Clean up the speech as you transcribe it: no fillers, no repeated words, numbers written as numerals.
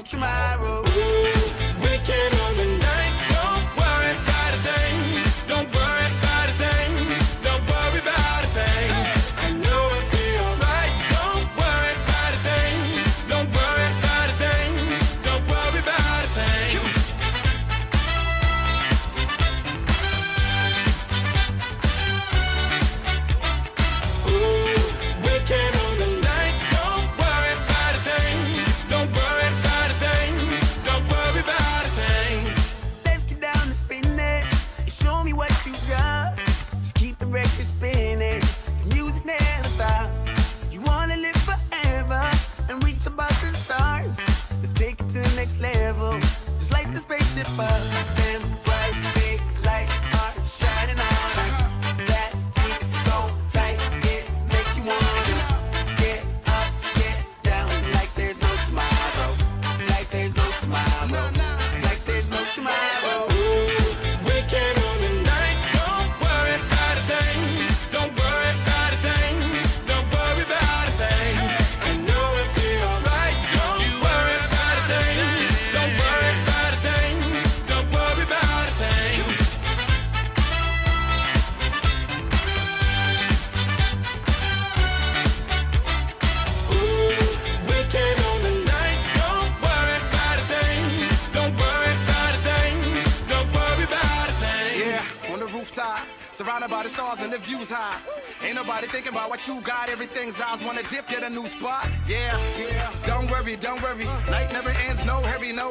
tomorrow. Weekend on the night, don't worry about a thing. Don't worry about a thing. Don't worry about a thing. I know it'll be alright. Don't worry about a thing. Don't worry about a thing. Don't worry about a thing. Weekend on the night, don't worry about a thing. Don't worry about a thing. Don't worry about a thing. Let's get down to business and show me what you got. Just keep the record spinning, the music never stops. You wanna live forever and reach above the stars. Let's take it to the next level, just like the spaceship up. Them bright big lights are shining on us. That beat is so tight, it makes you wanna get up, get down, like there's no tomorrow. Like there's no tomorrow. Like there's no tomorrow. Weekend on the night, don't worry about a thing. Don't worry about a thing. Don't worry about a thing. I know it'll be alright. Don't worry about a thing. Don't worry about a thing. Don't worry about a thing. Weekend on the night, don't worry about a thing. Don't worry about a thing. Don't worry about a thing. Yeah, on the rooftop, surrounded by the stars and the views high. Ain't nobody thinking about what you got. Everything's ours. Wanna dip, get a new spot. Yeah, yeah. Don't worry, don't worry. Night never ends. No hurry, no.